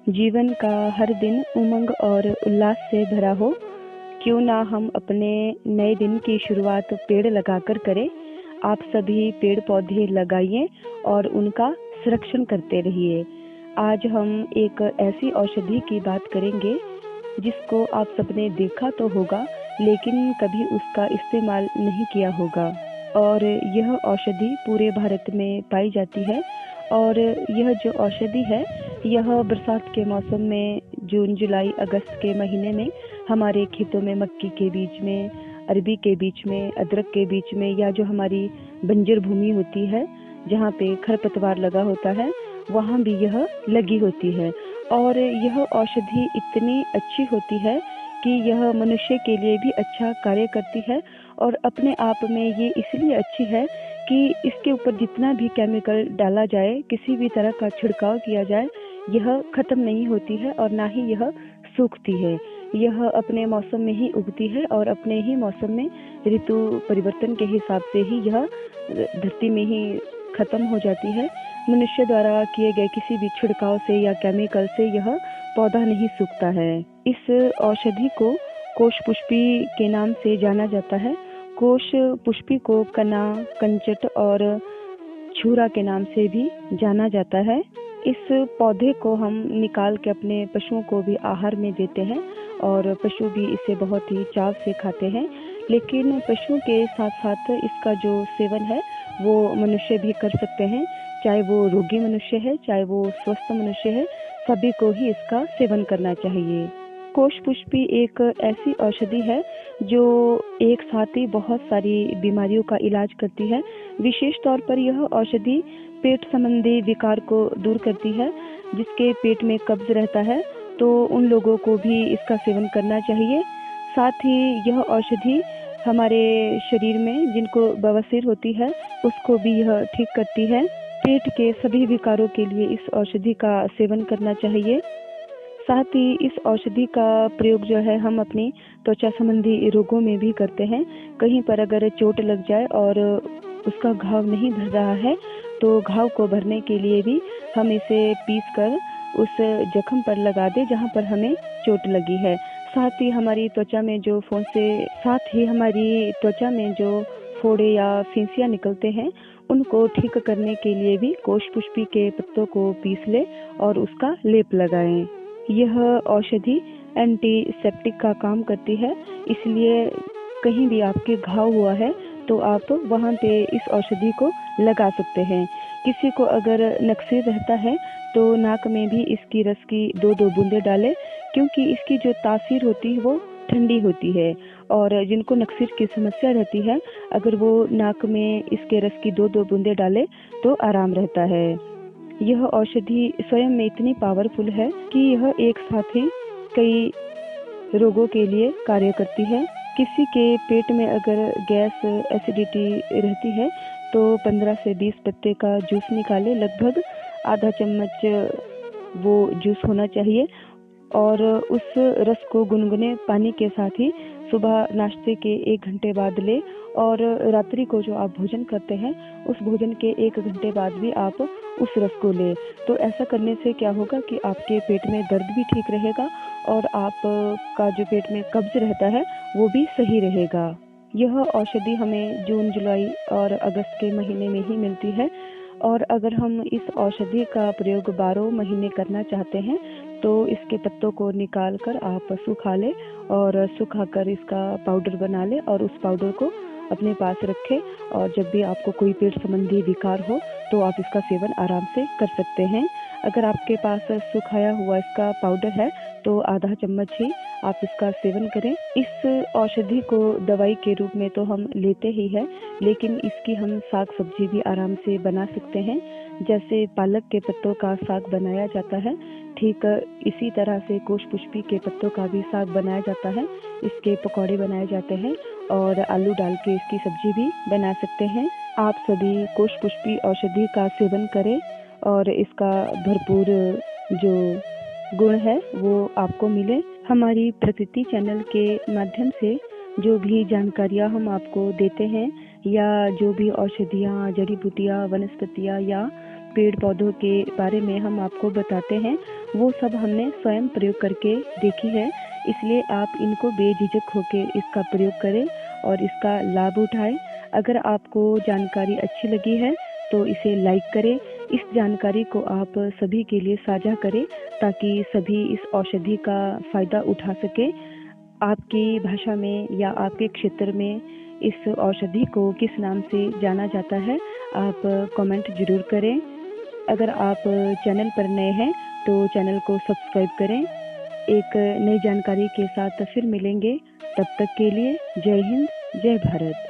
जीवन का हर दिन उमंग और उल्लास से भरा हो। क्यों ना हम अपने नए दिन की शुरुआत पेड़ लगाकर करें। आप सभी पेड़ पौधे लगाइए और उनका संरक्षण करते रहिए। आज हम एक ऐसी औषधि की बात करेंगे जिसको आप सबने देखा तो होगा, लेकिन कभी उसका इस्तेमाल नहीं किया होगा। और यह औषधि पूरे भारत में पाई जाती है। और यह जो औषधि है, यह बरसात के मौसम में जून जुलाई अगस्त के महीने में हमारे खेतों में मक्की के बीच में, अरबी के बीच में, अदरक के बीच में, या जो हमारी बंजर भूमि होती है जहाँ पे खरपतवार लगा होता है, वहाँ भी यह लगी होती है। और यह औषधि इतनी अच्छी होती है कि यह मनुष्य के लिए भी अच्छा कार्य करती है। और अपने आप में ये इसलिए अच्छी है कि इसके ऊपर जितना भी केमिकल डाला जाए, किसी भी तरह का छिड़काव किया जाए, यह खत्म नहीं होती है और ना ही यह सूखती है। यह अपने मौसम में ही उगती है और अपने ही मौसम में ऋतु परिवर्तन के हिसाब से ही यह धरती में ही खत्म हो जाती है। मनुष्य द्वारा किए गए किसी भी छिड़काव से या केमिकल से यह पौधा नहीं सूखता है। इस औषधि को कोश पुष्पी के नाम से जाना जाता है। कोश पुष्पी को कना, कंचट और छुरा के नाम से भी जाना जाता है। इस पौधे को हम निकाल के अपने पशुओं को भी आहार में देते हैं और पशु भी इसे बहुत ही चाव से खाते हैं। लेकिन पशुओं के साथ साथ इसका जो सेवन है वो मनुष्य भी कर सकते हैं। चाहे वो रोगी मनुष्य है, चाहे वो स्वस्थ मनुष्य है, सभी को ही इसका सेवन करना चाहिए। कोश पुष्पी एक ऐसी औषधि है जो एक साथ ही बहुत सारी बीमारियों का इलाज करती है। विशेष तौर पर यह औषधि पेट संबंधी विकार को दूर करती है। जिसके पेट में कब्ज रहता है तो उन लोगों को भी इसका सेवन करना चाहिए। साथ ही यह औषधि हमारे शरीर में जिनको बवासीर होती है उसको भी यह ठीक करती है। पेट के सभी विकारों के लिए इस औषधि का सेवन करना चाहिए। साथ ही इस औषधि का प्रयोग जो है हम अपनी त्वचा संबंधी रोगों में भी करते हैं। कहीं पर अगर चोट लग जाए और उसका घाव नहीं भर रहा है तो घाव को भरने के लिए भी हम इसे पीस कर उस जख्म पर लगा दे जहां पर हमें चोट लगी है। साथ ही हमारी त्वचा में जो फोड़े या फिंसियां निकलते हैं उनको ठीक करने के लिए भी कोश पुष्पी के पत्तों को पीस ले और उसका लेप लगाएं। यह औषधि एंटीसेप्टिक का काम करती है, इसलिए कहीं भी आपके घाव हुआ है तो आप वहां पे इस औषधि को लगा सकते हैं। किसी को अगर नक्सीर रहता है तो नाक में भी इसकी रस की 2-2 बूंदे डालें, क्योंकि इसकी जो तासीर होती है वो ठंडी होती है। और जिनको नक्सीर की समस्या रहती है, अगर वो नाक में इसके रस की 2-2 बूंदे डाले तो आराम रहता है। यह औषधि स्वयं में इतनी पावरफुल है कि यह एक साथ ही कई रोगों के लिए कार्य करती है। किसी के पेट में अगर गैस, एसिडिटी रहती है तो 15 से 20 पत्ते का जूस निकाले। लगभग आधा चम्मच वो जूस होना चाहिए और उस रस को गुनगुने पानी के साथ ही सुबह नाश्ते के 1 घंटे बाद ले और रात्रि को जो आप भोजन करते हैं उस भोजन के 1 घंटे बाद भी आप उस रस को ले। तो ऐसा करने से क्या होगा कि आपके पेट में दर्द भी ठीक रहेगा और आपका जो पेट में कब्ज रहता है वो भी सही रहेगा। यह औषधि हमें जून जुलाई और अगस्त के महीने में ही मिलती है। और अगर हम इस औषधि का प्रयोग 12 महीने करना चाहते हैं तो इसके पत्तों को निकाल कर आप सुखा लें और सुखाकर इसका पाउडर बना लें और उस पाउडर को अपने पास रखें। और जब भी आपको कोई पेट संबंधी विकार हो तो आप इसका सेवन आराम से कर सकते हैं। अगर आपके पास सुखाया हुआ इसका पाउडर है तो आधा चम्मच ही आप इसका सेवन करें। इस औषधि को दवाई के रूप में तो हम लेते ही हैं, लेकिन इसकी हम साग सब्जी भी आराम से बना सकते हैं। जैसे पालक के पत्तों का साग बनाया जाता है, ठीक इसी तरह से कोश पुष्पी के पत्तों का भी साग बनाया जाता है। इसके पकौड़े बनाए जाते हैं और आलू डाल के इसकी सब्जी भी बना सकते हैं। आप सभी कोश पुष्पी औषधि का सेवन करें और इसका भरपूर जो गुण है वो आपको मिले। हमारी प्रकृति चैनल के माध्यम से जो भी जानकारियाँ हम आपको देते हैं या जो भी औषधियाँ, जड़ी बूटियाँ, वनस्पतियाँ या पेड़ पौधों के बारे में हम आपको बताते हैं, वो सब हमने स्वयं प्रयोग करके देखी है। इसलिए आप इनको बेझिझक होकर इसका प्रयोग करें और इसका लाभ उठाएं। अगर आपको जानकारी अच्छी लगी है तो इसे लाइक करें। इस जानकारी को आप सभी के लिए साझा करें ताकि सभी इस औषधि का फ़ायदा उठा सकें। आपकी भाषा में या आपके क्षेत्र में इस औषधि को किस नाम से जाना जाता है, आप कमेंट ज़रूर करें। अगर आप चैनल पर नए हैं तो चैनल को सब्सक्राइब करें। एक नई जानकारी के साथ फिर मिलेंगे। तब तक के लिए जय हिंद, जय भारत।